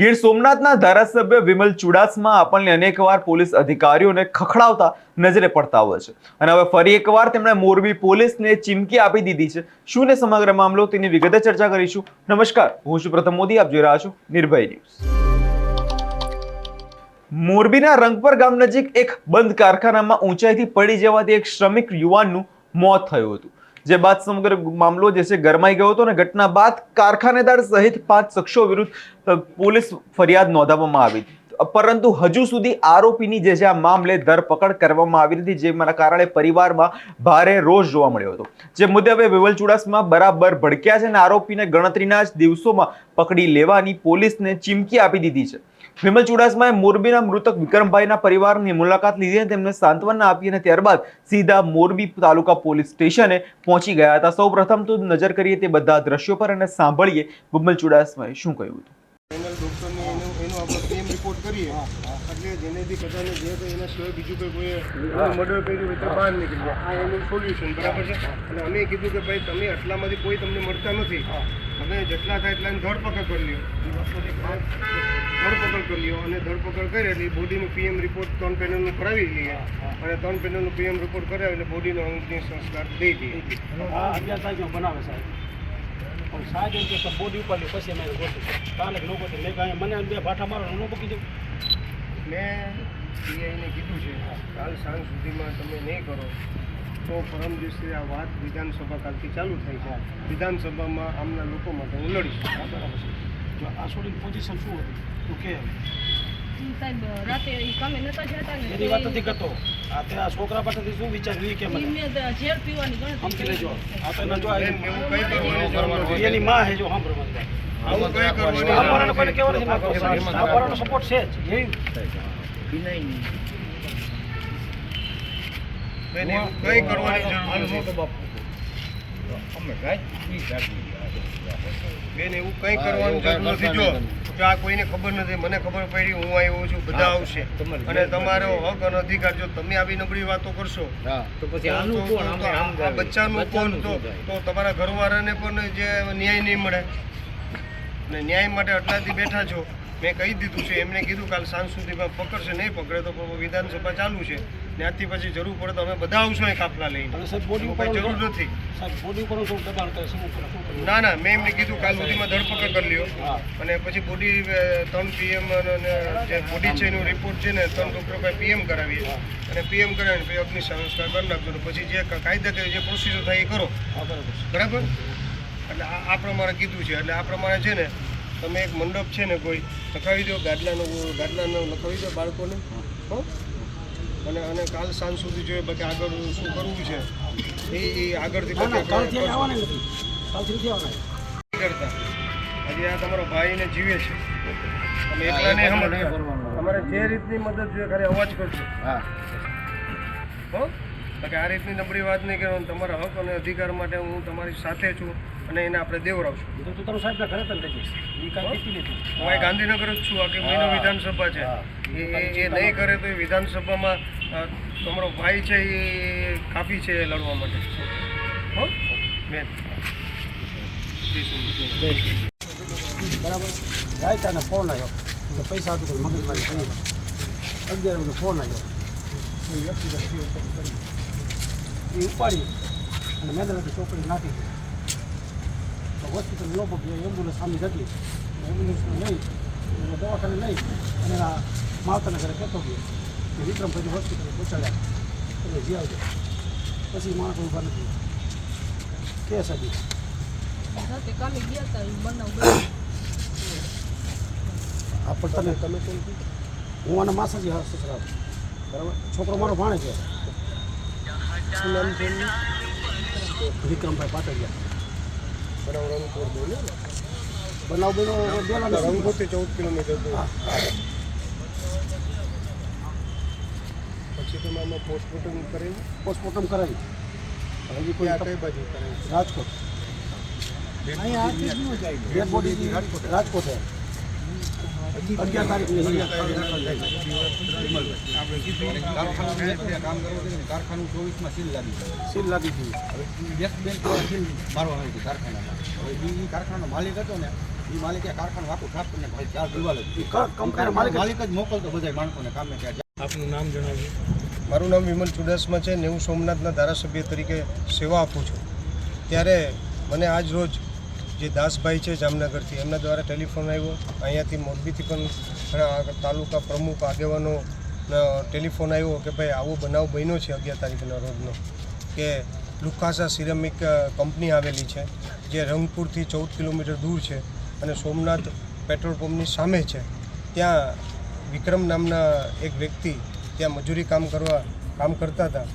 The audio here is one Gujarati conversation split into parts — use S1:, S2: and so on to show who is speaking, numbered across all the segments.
S1: ગીર સોમનાથના ધારાસભ્ય વિમલ ચુડાસમા આપણને અનેકવાર પોલીસ અધિકારીઓને ખખડાવતા નજરે પડતા હોય છે અને હવે ફરી એકવાર તેમણે મોરબી પોલીસને ચીમકી આપી દીધી છે। શું ને સમગ્ર મામલો તેની વિગતે ચર્ચા કરીશું। નમસ્કાર, હું છું પ્રથમ મોદી, આપ જોઈ રહ્યા છો નિર્ભય ન્યૂઝ। મોરબીના રંગપર ગામ નજીક એક બંધ કારખાનામાં ઊંચાઈથી પડી જવાથી એક શ્રમિક યુવાનનું મોત થયું હતું, જે બાદ સમગ્ર મામલો જે છે ગરમાઈ ગયો હતો અને ઘટના બાદ કારખાનેદાર સહિત 5 શખ્સો વિરુદ્ધ પોલીસ ફરિયાદ નોંધાવવામાં આવી, પરંતુ હજુ સુધી આરોપીની જે આ મામલે ધરપકડ કરવામાં આવી નથી, જેના કારણે પરિવારમાં ભારે રોષ જોવા મળ્યો હતો। જે મુદ્દે હવે વિમલ ચુડાસમા બરાબર ભડક્યા છે અને આરોપીને ગણતરીના જ દિવસોમાં પકડી લેવાની પોલીસને ચીમકી આપી દીધી છે। વિમલ ચુડાસમાએ મોરબીના મૃતક વિક્રમભાઈના પરિવારની મુલાકાત લીધી અને તેમને સાંત્વના આપી અને ત્યારબાદ સીધા મોરબી તાલુકા પોલીસ સ્ટેશને પહોંચી ગયા હતા। સૌપ્રથમ તો નજર કરીએ તે બધા દ્રશ્યો પર અને સાંભળીએ વિમલ ચુડાસમાએ શું કહ્યું હતું।
S2: પેનલ ડોક્ટરને એનો આપણે પીએમ રિપોર્ટ કરીએ એટલે જેને બી કદાચ જે તો એના સિવાય બીજું કોઈ મર્ડર કર્યું હોય તો બહાર નીકળી જાય, આ એનું સોલ્યુશન બરાબર છે। અને અમે કીધું કે ભાઈ તમે આટલામાંથી કોઈ તમને મળતા નથી, તમે જેટલા થાય એટલાની ધરપકડ કરી લ્યો, ધરપકડ કરી લ્યો અને ધરપકડ કરે એટલે બોડીનું પીએમ રિપોર્ટ 3 પેનલનું કરાવી લઈએ અને 3 પેનલનું પીએમ રિપોર્ટ કરાવે એટલે બોડીનો અંતિમ સંસ્કાર દઈ દઈએ।
S3: અગિયાર તારીખનો બનાવે સાહેબ, પણ સાહેબ એમ કે બોડી ઉપાડી પછી અમે ગોઠવું કાલે લોકો મેં કાંઈ મને 2 ભાઠા મારો ન મૂકી દઉં।
S2: મેં પીઆઈને કીધું છે કાલ સાંજ સુધીમાં તમે નહીં કરો તો પરમ દિવસે આ વાત વિધાનસભા કાલથી ચાલુ થાય છે, વિધાનસભામાં આમના લોકો માટે હું લડીશ।
S3: બરાબર છે, જો આ છોડીની પોઝિશન શું હતી તું કે
S4: સાહેબ રાતે કામે નતા જતા ને
S3: એની વાત નથી કરતો, આ તે આ છોકરા પાસેથી શું વિચાર્યું કે મને
S4: ઝેર પીવાની
S3: સમજી
S4: ગણતરી
S3: લેજો। આ તો એના જો
S2: એવું કંઈ કરવાની જરૂર નથી,
S3: એની માં હે જો સાંભળવા
S2: આવું કંઈ કરવાની જરૂર
S3: આપણને કોઈને
S2: નથી।
S3: કહેવાનું નથી, આપણનો સપોર્ટ છે જ એવી
S2: બેન, એવું કંઈ કરવાની જરૂર નથી બેન, એવું કંઈ કરવાની જરૂર નથી। જો આ કોઈને ખબર નથી, મને ખબર પડી, હું આવ્યો છું, બધા આવશે અને તમારો હક અને અધિકાર જો તમે આવી નબળી વાતો કરશો તો પછી આ બચ્ચાનું કોણ, તો તમારા ઘરવાળાને પણ જે ન્યાય નહીં મળે અને ન્યાય માટે આટલાથી બેઠા છો। મેં કહી દીધું છે, એમને કીધું કાલ સાંજ સુધીમાં પકડશે, નહીં પકડે તો વિધાનસભા ચાલુ છે, ત્યાંથી પછી જરૂર પડે તો અમે બધા આવશું એ કાફલા લઈને,
S3: બોડી ઉપર
S2: જરૂર નથી।
S3: સાહેબ બોડી ઉપર શું દબાણ કરે શું કરે?
S2: ના ના, મેં એમને કીધું કાલ સુધીમાં ધરપકડ કરી લ્યો અને પછી બોડી 3 PM જે બોડી છે એનું રિપોર્ટ છે ને 3 ડૉક્ટર પાસે PM કરાવીએ અને PM કરાવીને પછી અગ્નિ સંસ્કાર કરી નાખજો, પછી જે કાયદાકીય જે પ્રોસિજર થાય એ કરો, બરાબર? એટલે આ પ્રમાણે કીધું છે, એટલે આ પ્રમાણે છે ને તમે એક મંડપ છે ને કોઈ લખાવી દો, ગાદલાનો લખાવી દો બાળકોને, હો, અને કાલ સાંજ સુધી જોઈએ બાકી આગળ શું કરવું છે એ આગળથી
S3: કાલથી આવવાના નથી, કાલથી નથી આવવાના
S2: કરતા। હજી આ તમારો ભાઈને જીવે છે, અમે એકલા નહીં સમજતા, અમારે જે રીતની મદદ જોઈએ ખાલી અવાજ કરજો, હો, બાકી આ રીતની નબળી વાત નહીં કરવાની। તમારા હક અને અધિકાર માટે હું તમારી સાથે છું અને એને આપણે દેવડાવશું।
S3: તું તારું સાહેબના ઘરે તને જઈશ, એ કાંઈ કીધી નથી,
S2: હું અહીં ગાંધીનગર જ છું, આ કે મહિનો વિધાનસભા છે, એ નહીં કરે તો એ વિધાનસભામાં તમારો ભાઈ છે એ કાફી છે લડવા માટે, હો બેન।
S3: બરાબર, ગાયતાને ફોન આવ્યો તો પૈસા હતું તો મગજમારી કરી 11 વાગે ફોન આવ્યો, એ વ્યક્તિગત એ ઉપાડી અને મેદાનથી ચોકડી નાખી તો હોસ્પિટલ ન પહોંચી, એમ્બ્યુલન્સ સામે જતી, એમ્બ્યુલન્સને લઈ અને દવાખાને લઈ અને એના માવતરના ઘરે કહેતો ગયો કે વિક્રમભાઈ હોસ્પિટલે પહોંચાડ્યા એટલે જી આવજો, પછી માણસો ઊભા નથી કેસ હતી
S4: રાતે કામે ગયા હતા એ બનાવ
S3: આ પણ તમે કોણ? હું આના માસાજી હા સસરા, બરાબર? છોકરો મારો ભાણે છે,
S2: શું નામ છે એમનું?
S3: વિક્રમભાઈ પાટડિયા।
S2: બનાવ
S3: બનાવ બન્યો બેલા
S2: રંગોથી 14 કિલોમીટર દૂર। પછી તમે આમાં પોસ્ટમોર્ટમ કરાવ્યું?
S3: પોસ્ટમોર્ટમ કરાવી, હજી કોઈ
S2: કઈ બાજુ કરાવ્યું?
S3: રાજકોટ, ડેડ બોડી રાજકોટ છે, 11 તારીખની
S5: કારખાનું 24માં સીલ
S3: સીલ
S5: લાગી
S3: લાગી હતી,
S5: હવે સીલ મારવામાં આવી હતી કારખાનામાં। હવે એ કારખાનાનો માલિક હતો ને એ માલિકે કારખાનું આખું સાફ કરીને ભાઈ 4 દિવાલ જ
S3: કંપનીનો માલિક
S5: જ મોકલતો બધા માણસોને કામે ત્યાં.
S3: આપનું નામ જણાવ્યું.
S2: મારું નામ વિમલ ચુડાસમા છે. નેવું સોમનાથના ધારાસભ્ય તરીકે સેવા આપું છું. ત્યારે મને આજ રોજ જે દાસભાઈ છે જામનગરથી, એમના દ્વારા ટેલિફોન આવ્યો. અહીંયાથી મોરબીથી પણ ઘણા તાલુકા પ્રમુખ આગેવાનો ટેલિફોન આવ્યો કે ભાઈ આવો બનાવ બન્યો છે 11 તારીખના રોજનો, કે લુખાસા સિરામિક કંપની આવેલી છે જે રંગપુરથી 14 કિલોમીટર દૂર છે અને સોમનાથ પેટ્રોલ પંપની સામે છે. ત્યાં વિક્રમ નામના એક વ્યક્તિ ત્યાં મજૂરી કામ કરતા હતા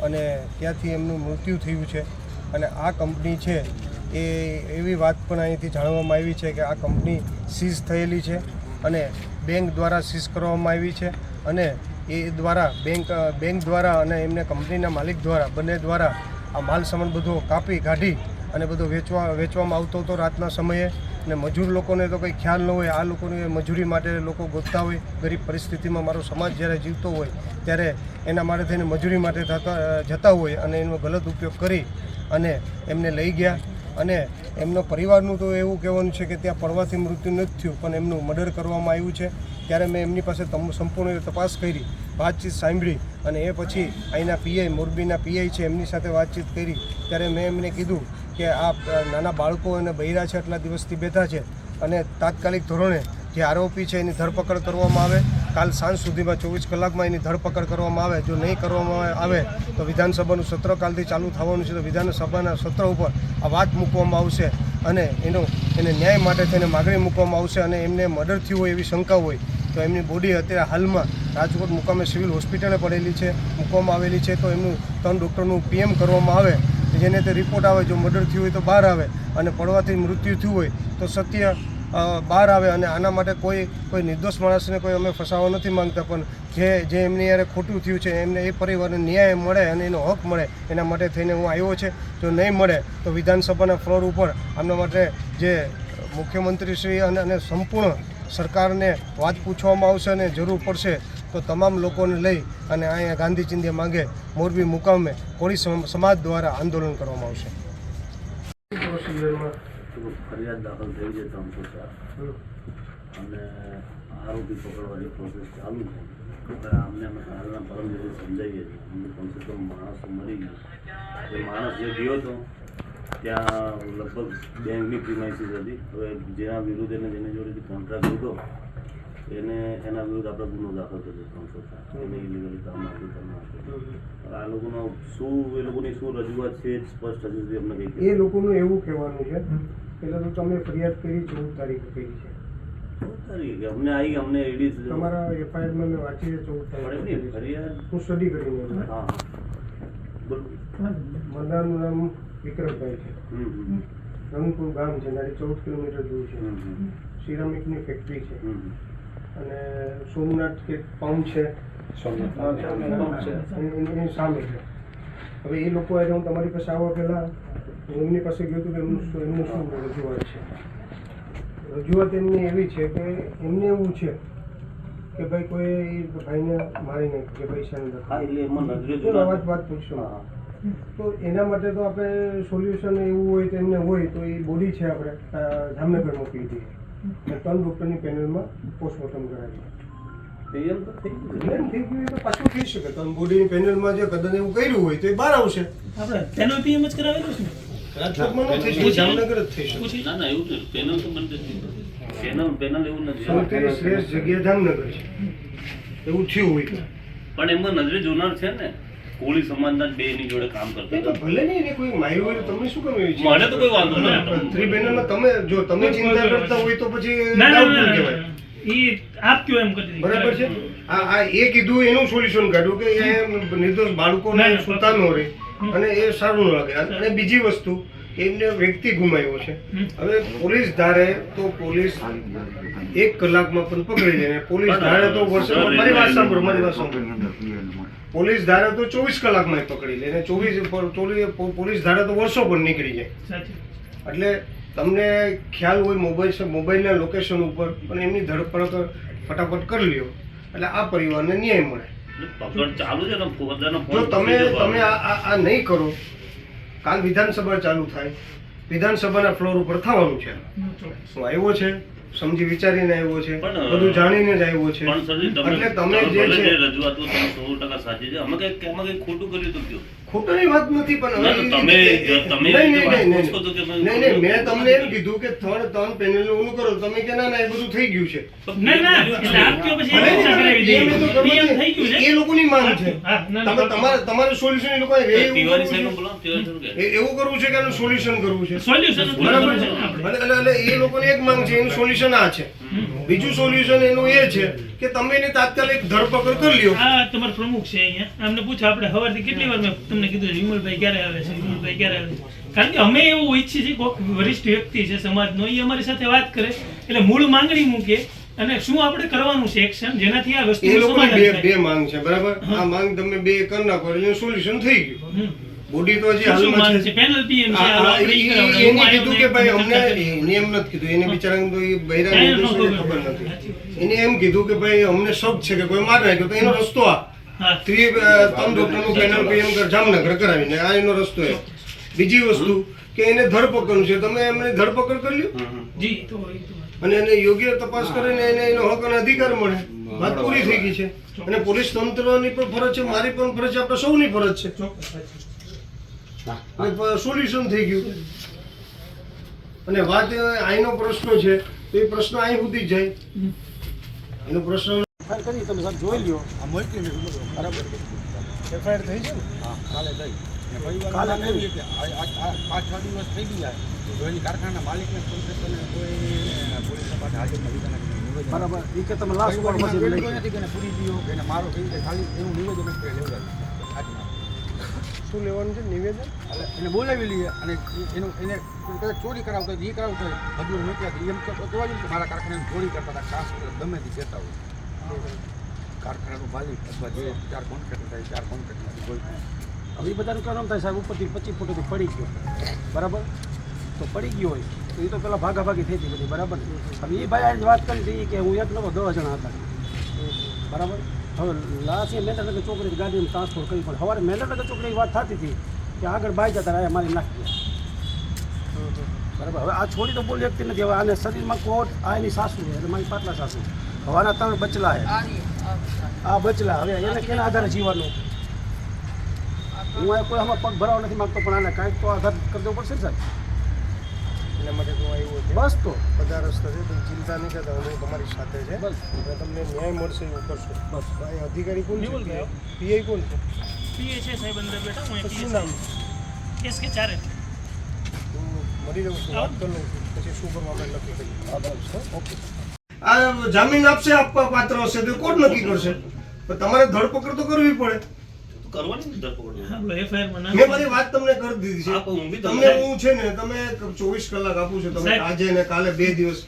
S2: અને ત્યાંથી એમનું મૃત્યુ થયું છે. અને આ કંપની છે એ એવી વાત પણ અહીંથી જાણવામાં આવી છે કે આ કંપની સીઝ થયેલી છે અને બેંક દ્વારા સીઝ કરવામાં આવી છે અને એ દ્વારા બેંક દ્વારા અને એમને કંપનીના માલિક દ્વારા બંને દ્વારા આ માલ સામાન બધો કાઢી અને બધો વેચવામાં આવતો હતો રાતના સમયે. અને મજૂર લોકોને તો કંઈ ખ્યાલ ન હોય. આ લોકોને મજૂરી માટે લોકો ગોતતા હોય. ગરીબ પરિસ્થિતિમાં મારો સમાજ જ્યારે જીવતો હોય ત્યારે એના માટે થઈને મજૂરી માટે જતા હોય અને એનો ગલત ઉપયોગ કરી અને એમને લઈ ગયા. અને એમનો પરિવારનું તો એવું કહેવાનું છે કે ત્યાં પડવાથી મૃત્યુ નથી થયું, પણ એમનું મર્ડર કરવામાં આવ્યું છે. ત્યારે મેં એમની પાસે સંપૂર્ણ તપાસ કરી, વાતચીત સાંભળી અને એ પછી અહીંના પીઆઈ, મોરબીના પીઆઈ છે એમની સાથે વાતચીત કરી. ત્યારે મેં એમને કીધું કે આ નાના બાળકો અને બૈરા છે, આટલા દિવસથી બેઠા છે અને તાત્કાલિક ધોરણે જે આરોપી છે એની ધરપકડ કરવામાં આવે. કાલ સાંજ સુધીમાં 24 કલાકમાં એની ધરપકડ કરવામાં આવે. જો નહીં કરવામાં આવે તો વિધાનસભાનું સત્ર કાલથી ચાલુ થવાનું છે, તો વિધાનસભાના સત્ર ઉપર આ વાત મૂકવામાં આવશે અને એને ન્યાય માટે થઈને માગણી મૂકવામાં આવશે. અને એમને મર્ડર થયું હોય એવી શંકા હોય તો એમની બોડી અત્યારે હાલમાં રાજકોટ મુકામે સિવિલ હોસ્પિટલે પડેલી છે, મૂકવામાં આવેલી છે. તો એમનું 3 ડૉક્ટરનું PM કરવામાં આવે, જેને તે રિપોર્ટ આવે. જો મર્ડર થયું હોય તો બહાર આવે અને પડવાથી મૃત્યુ થયું હોય તો સત્ય બહાર આવે. અને આના માટે કોઈ નિર્દોષ માણસને કોઈ અમે ફસાવવા નથી માંગતા, પણ જે એમની યારે ખોટું થયું છે એમને એ પરિવારને ન્યાય મળે અને એનો હક મળે એના માટે થઈને હું આવ્યો છે. જો નહીં મળે તો વિધાનસભાના ફ્લોર ઉપર આમના માટે જે મુખ્યમંત્રીશ્રી અને સંપૂર્ણ સરકારને વાત પૂછવામાં આવશે અને જરૂર પડશે તો તમામ લોકોને લઈ અને અહીંયા ગાંધી ચિંધ્યા માંગે મોરબી મુકામે કોળી સમાજ દ્વારા આંદોલન કરવામાં આવશે.
S6: ફરિયાદ દાખલ થઈ છે 304 અને આરોપી પકડવાની પ્રોસેસ ચાલુ છે. અમને હાલના પરમ દિવસે સમજાવીએ છીએ અમને કમસે કમ માણસો મળી ગયો. એ માણસ જે ગયો હતો ત્યાં લગભગ બેંકની પ્રિમાઇસીસ હતી. હવે જેના વિરુદ્ધ જેની જોડેથી કોન્ટ્રાક્ટ લીધો એના વિરુદ્ધ આપણે ગુનો દાખલ કર્યો 304 એને ઇલીગલી કામ આપ્યું. આ લોકોનો એ લોકોની શું રજૂઆત છે એ સ્પષ્ટ હજુ સુધી અમને કંઈ
S2: એ લોકોનું એવું કહેવાનું છે પહેલાં તો તમે ફરિયાદ કરી 14 તારીખે કરી છે.
S6: 14 તારીખે અમને આવી અમને એડી
S2: તમારા FIRમાં મેં વાંચી છે 14 તારીખે
S6: ફરિયાદ
S2: હું સ્ટડી કરીને.
S6: હા બોલો.
S2: મરનારનું નામ વિક્રમભાઈ છે. રંગપુર ગામ છે, નારી 14 કિલોમીટર દૂર છે. સિરામિકની ફેક્ટરી છે અને સોમનાથ કે પંપ છે એની સામે છે. હવે એ લોકો હું તમારી પાસે આવવા પહેલાં હું એમની પાસે ગયો હતો કે એમનું શું રજૂઆત છે. રજૂઆત એમની એવી છે કે એમને એવું છે કે ભાઈ કોઈ ભાઈને મારી નાખ્યું કે પૈસાની વાત પૂછશો તો એના માટે તો આપણે સોલ્યુશન એવું હોય તો એમને હોય તો એ બોડી છે આપણે જામનગર મોકલી દઈએ અને 3 ડૉક્ટરની પેનલમાં પોસ્ટમોર્ટમ કરાવીએ. થઈ ગયું તો પાછું થઈ શકે. 3 બોડીની પેનલમાં જે કદાચ એવું કર્યું હોય તો એ બહાર આવશે.
S3: આપણે પેનલ PM જ કરાવેલું છે.
S2: રાજકોટમાં ન થઈ શકે, જામનગર જ થઈ શકે.
S6: ના ના એવું નથી. પેનલ તો બનતી પેનલ એવું નથી.
S2: સૌથી શ્રેષ્ઠ જગ્યા જામનગર છે એવું થયું હોય
S6: પણ એમાં નજરે જોનાર છે ને કોળી સમાજના બે એની જોડે કામ કરતા
S2: તો ભલે નહીં એને કોઈ માર્યું હોય તો તમને શું કરવું છે?
S6: મને તો કોઈ વાંધો નહીં.
S2: 3 પેનલમાં તમે ચિંતા કરતા હોય તો પછી
S3: ના
S2: ડાઉટફુલ કહેવાય.
S3: ઈ આપ કયો એમ કરી
S2: બરાબર છે. આ એ કીધું એનું સોલ્યુશન કાઢ્યું કે એ નિર્દોષ બાળકોને સુતા ન રહે અને એ સારું ન લાગે. અને બીજી વસ્તુ એમને વ્યક્તિ ગુમાવ્યો છે. હવે પોલીસ ધારે તો પોલીસ 1 કલાકમાં પણ પકડી લે. પોલીસ ધારે તો વર્ષોમાં મારી વાત સાંભળો. પોલીસ ધારે તો 24 કલાકમાં પકડી લે ને પોલીસ ધારે તો વર્ષો પણ નીકળી જાય. એટલે તમને ખ્યાલ હોય મોબાઈલના લોકેશન ઉપર પણ એમની ધરપકડ ફટાફટ કરી લ્યો એટલે આ પરિવારને ન્યાય મળે.
S6: પકડ ચાલુ છે ને
S2: જો તમે આ નહીં કરો, કાલ વિધાનસભા ચાલુ થાય વિધાનસભાના ફ્લોર ઉપર થવાનું છે. શું આવ્યો છે, સમજી વિચારીને આવ્યો છે,
S6: પણ,
S2: બધું જાણીને જ આવ્યો છે.
S6: પણ સરજી તમે
S2: એટલે તમે જે
S6: ભલે
S2: છે
S6: રજૂઆતો તમે 100% સાચી છે. અમે કઈ ખોટું કર્યું તો કયો?
S2: ખોટાની વાત નથી, પણ
S6: ના,
S2: હવે
S6: તો તમે
S2: નહીં, નહીં,
S6: વાત
S2: નહીં,
S6: પૂછો તો કે
S2: નહીં, નહીં, મેં તમને એમ કીધું કે ત્રણ પેનલ ઓલું કરો, તમે કે ના ના એ બધું થઈ ગયું છે.
S7: એટલે આપ કયો પછી
S2: ભલે
S7: એ
S2: ને,
S7: રીતના કરાવી
S2: એ મેં તો
S7: દઈએ.
S2: કરવા
S7: PM થઈ ગયું છે.
S2: એ લોકોની માંગ છે.
S7: હા, ના, ના,
S2: તમારું સોલ્યુશન એ લોકોએ એવું
S6: તિવારી
S2: કરવું
S6: સાહેબને
S2: છે.
S6: બોલાવો, તિવારી સાહેબ કે
S2: એવું કરવું છે કે એનું સોલ્યુશન કરવું છે.
S7: સોલ્યુશન
S2: બરાબર છે.
S7: આપણે
S2: એટલે એ લોકોની એક માંગ છે, એનું સોલ્યુશન આ છે. બીજું સોલ્યુશન એનું એ છે કે તમે એની તાત્કાલિક ધરપકડ કરી લ્યો.
S7: આ તમારા પ્રમુખ છે અહીંયા અમને પૂછો આપણે સવારથી કેટલી વાર મેં તમને કીધું છે વિમલભાઈ ક્યારે આવે છે, વિમલભાઈ ક્યારે આવે છે. કારણ કે અમે એવું ઈચ્છીએ છીએ કોઈક વરિષ્ઠ વ્યક્તિ છે સમાજનો, એ અમારી સાથે વાત કરે એટલે મૂળ માંગણી મૂકે અને શું આપણે કરવાનું છે એક્શન જેનાથી આ
S2: એ
S7: વસ્તુનું
S2: લોકોની
S7: સમાધાન
S2: બે
S7: થાય.
S2: માંગ છે, બરાબર. આ માંગ તમે બે કરી નાખો એટલે સોલ્યુશન થઈ ગયું. બોડી તો હજી
S7: શું
S2: હાલમાં
S7: માંગ
S2: છે.
S7: છે? પેનલ PM છે,
S2: આ-
S7: હાલો
S2: આ
S7: આપણે ઈ
S2: એને
S7: કરાવડાવીએ. હું
S2: કીધું કે ભાઈ
S7: આયોને
S2: અમને
S7: ચર્ચા કરી.
S2: એને એમ નથી કીધું, એને બિચારાને તો એ બૈરા
S7: કાંઈ ન
S2: નિર્દોષોને
S7: ખબર
S2: ખબર
S7: નથી.
S2: નથી. એને એમ કીધું કે ભાઈ અમને શક છે કે કોઈ માર નાખ્યો, તો એનો રસ્તો આ
S7: હા.
S2: ત્રણ ડોક્ટરનું પેનલ PM જામનગર કરાવીને આ એનો રસ્તો છે. બીજી વસ્તુ કે એને ધરપકડ છે, તમે એમને ધરપકડ કરી લ્યો
S7: જી તો એ તો
S2: અને એને યોગ્ય તપાસ કરીને એને એનો હક અને અધિકાર મળે. વાત પૂરી થઈ ગઈ છે. અને પોલીસ તંત્રની પણ ફરજ છે, મારી પણ ફરજ છે, આપણે સૌની ફરજ છે. અને સોલ્યુશન થઈ ગયું. અને વાત અહીંનો પ્રશ્ન છે તો એ પ્રશ્ન અહીં સુધી જ જાય. એનો પ્રશ્ન
S3: ફાઇલ કરી તમે સાહેબ જોઈ લ્યો.
S5: આ મળતી નથી બધું.
S3: બરાબર
S2: એફઆઈઆર થઈ છે ને.
S5: હા, કાલે થઈ. ને પરિવારને
S3: કાલે
S5: વાત
S3: થઈ.
S5: એવી કે આ 5-6 દિવસ થઈ ગયા તો એની કારખાના માલિકને કોન્ટ્રાક્ટરને કોઈ પોલીસના પાસે હાજર નથી નિવેદન
S3: બરાબર એ કે તમે લાસ્ટ
S5: પરિવારમાં
S3: પછી
S5: કોઈ
S3: લઈ
S5: નથી કે એને પૂરી દીધો કે એને મારો કેવી રીતે ખાલી એનું નિવેદન જ કરી લેવડાવ્યું આજના.
S2: શું લેવાનું છે નિવેદન?
S5: એટલે એને બોલાવી લઈએ અને એનું એને કદાચ ચોરી કરાવતો હોય, એ કરાવતો હોય મજૂર મૂક્યા તો એમ કહેવા જોઈએ કે મારા કારખાને ચોરી કરતા હતા, ખાસ ગમે તે કહેતા હોય કારખાનાનું માલિક અથવા જે 4 કોન્ટ્રાક્ટર થાય 4 કોન્ટ્રાક્ટમાંથી કોઈ પણ.
S3: હવે એ બધાનું કામ થાય સાહેબ ઉપરથી 25 ફૂટથી પડી ગયો બરાબર તો પડી ગયો હોય તો એ તો પેલા ભાગાભાગી થઈ હતી બધી બરાબર. હવે એ ભાઈ આજે વાત કરી હતી કે હું એક નવો 10 જણા હતા બરાબર. હવે લાસ્ટ એ મેંદરનગર ચોકડી ગાડીમાં ટ્રાન્સફર કરી પણ સવારે મેંદરનગર ચોકડી વાત થતી હતી કે આગળ બાઈ જતા રહ્યા મારી નાખી બરાબર. હવે આ છોડી તો બોલી શકતી નથી. હવે આને શરીરમાં કોટ આ એની સાસુ છે એટલે મારી પાટલા સાસુ. હવે આના 3 બચલા છે. આ બચલા હવે એને કેના આધારે જીવવાનું. હું આ કોઈ આમાં પગ ભરાવા નથી માંગતો પણ આને કાંઈક તો આધાર કરી દેવું પડશે ને સાહેબ.
S2: એના માટે હું આવ્યો છે.
S3: બસ તો
S2: બધા રસ્તા છે, તમે ચિંતા નહીં કરતા, હું તમારી સાથે છે.
S3: બસ
S2: અને તમને ન્યાય મળશે એવું કરશો.
S3: બસ
S2: તો અહીં અધિકારી કોણ છે?
S7: નિવલભાઈ.
S2: પીઆઈ કોણ છે?
S7: PA છે સાહેબ અંદર બેઠા હું
S2: તો શું
S7: PA
S2: નામ?
S7: SK ચારે
S2: હું મળી જાઉં છું, વાત કરી લઉં છું, પછી શું કરવા આપણે નક્કી કરીએ.
S3: હા બસ ઓકે.
S2: આ જામીન આપશે, આપવા પાત્ર હશે તો કોર્ટ નક્કી કરશે. પણ તમારે ધરપકડ તો કરવી પડે.
S6: કરવાની ને ધરપકડ.
S7: આપણો FIR માં
S2: મેં મારી વાત તમને કરી દીધી
S6: આપો, હું
S2: છે.
S6: બી
S2: તમને
S6: તમને-
S2: હું છે ને તમે 24 કલાક આપું છું. તમે
S7: સાહેબ.
S2: આજે ને કાલે 2 દિવસ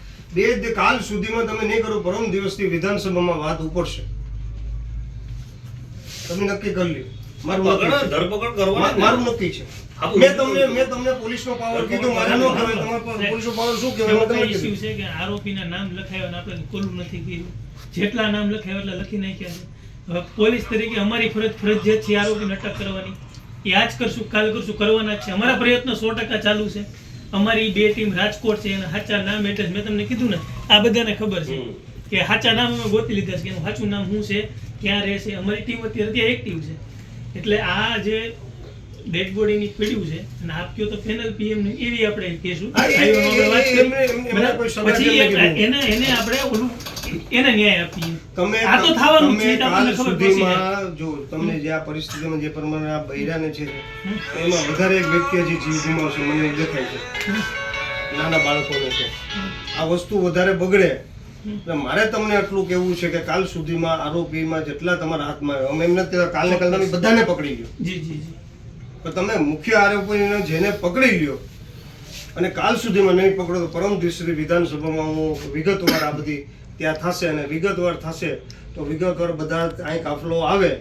S2: કાલ સુધીમાં તમે નહીં કરો, પરમ દિવસથી વિધાનસભામાં વાત ઉપડશે. તમે નક્કી કરી લ્યો. મારું નક્કી છે.
S6: ધરપકડ કરવાની
S2: મારું નક્કી છે.
S6: આપો,
S2: મેં તમને પોલીસનો પાવર કીધું, મારે ન કહેવાય. તમારે પોલીસનો પાવર શું કહેવાય?
S7: એમાં
S2: મેં તમને
S7: કઈ issue
S2: કીધું.
S7: છે કે આરોપીના નામ લખાવ્યા અને આપણે કોલું નથી કર્યું. જેટલા નામ લખાવ્યા એટલા લખી નાખ્યા છે. હવે પોલીસ તરીકે અમારી ફરજિયાત છે આરોપીને અટક કરવાની. એ આજ કરશું, કાલ કરશું, કરવાના જ છે. અમારા પ્રયત્નો 100% ચાલુ છે. અમારી 2 ટીમ રાજકોટ છે એના સાચા નામ એડ્રેસ મેં તમને કીધું ને આ બધાને ખબર છે કે સાચા નામ અમે ગોતી લીધા છે કે એનું સાચું નામ શું છે, ક્યાં રહે છે. અમારી ટીમ અત્યારે ત્યાં એક્ટિવ છે. એટલે આ જે ડેડ બોડીની પીડ્યું છે અને આપ કયો તો પેનલ PM ની એવી આપણે કહેશું.
S2: હા,
S7: ભાઈઓનો આપણે વાત કરીએ.
S2: એમને કોઈ સલાહ
S7: પછી
S2: કેમ નથી
S7: એને આપણે ઓલું એને ન્યાય આપીએ.
S2: તમે
S7: આ તો થવાનું જ છે,
S2: તમે
S7: એ તો આપણને
S2: કાલ
S7: ખબર પડશે.
S2: સુધીમાં જો તમને જે આ પરિસ્થિતિમાં જે પ્રમાણે આ બૈરાને છે એમાં વધારે એક વ્યક્તિ હજી જીવ ગુમાવશે મને એવું દેખાય છે. નાના બાળકોને છે આ વસ્તુ વધારે બગડે. એટલે મારે તમને આટલું કહેવું છે કે કાલ સુધીમાં આરોપીમાં જેટલા તમારા હાથમાં આવે, અમે એમ નથી કહેતા કાલને કાલ તમે બધાને પકડી લ્યો,
S7: જી જી જી
S2: પણ તમે મુખ્ય આરોપીને જેને પકડી લ્યો અને કાલ સુધીમાં નહીં પકડો તો પરમ દિવસે વિધાનસભામાં હું વિગતવાર આ બધી ત્યાં થશે અને વિગતવાર થશે તો વિગતવાર બધા અહીં કાફલો આવે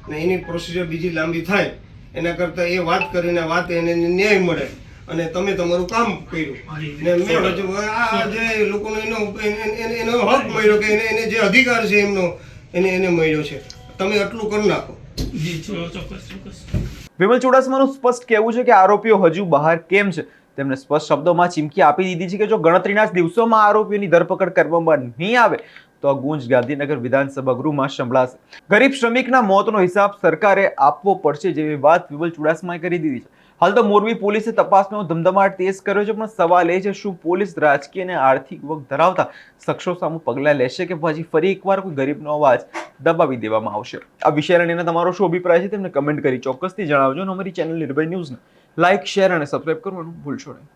S2: ને એની પ્રોસિજર બીજી લાંબી થાય એના કરતાં એ વાત કરીને વાત એને ન્યાય મળે અને તમે તમારું કામ કર્યું ને મેં હજુ આ જે લોકોનો એનો હક મળ્યો કે એને જે અધિકાર છે એમનો એને મળ્યો છે. તમે આટલું કરી નાખો.
S7: જી ચોક્કસ ચોક્કસ.
S1: વિમલ ચુડાસમાનું સ્પષ્ટ કહેવું છે કે આરોપીઓ હજુ બહાર કેમ છે તેમણે સ્પષ્ટ શબ્દોમાં ચીમકી આપી દીધી છે કે જો ગણતરીના જ દિવસોમાં આરોપીઓની ધરપકડ કરવામાં નહીં આવે તો આ ગુંજ ગાંધીનગર વિધાનસભા ગૃહમાં સંભળાશે. ગરીબ શ્રમિકના મોતનો હિસાબ સરકારે આપવો પડશે જેવી વાત વિમલ ચુડાસમાએ કરી દીધી છે. હાલ તો મોરબી પોલીસે તપાસનો ધમધમાટ તેજ કર્યો છે, પણ સવાલ એ છે શું પોલીસ રાજકીય અને આર્થિક વગ ધરાવતા શખ્સો સામે પગલાં લેશે કે પછી ફરી એકવાર કોઈ ગરીબનો અવાજ દબાવી દેવામાં આવશે? આ વિષયને લઈને તમારો શું અભિપ્રાય છે તેમને કમેન્ટ કરી ચોક્કસથી જણાવજો અને અમારી ચેનલ નિર્ભય ન્યૂઝને લાઇક, શેર અને સબસ્ક્રાઇબ કરવાનું ભૂલશો નહીં.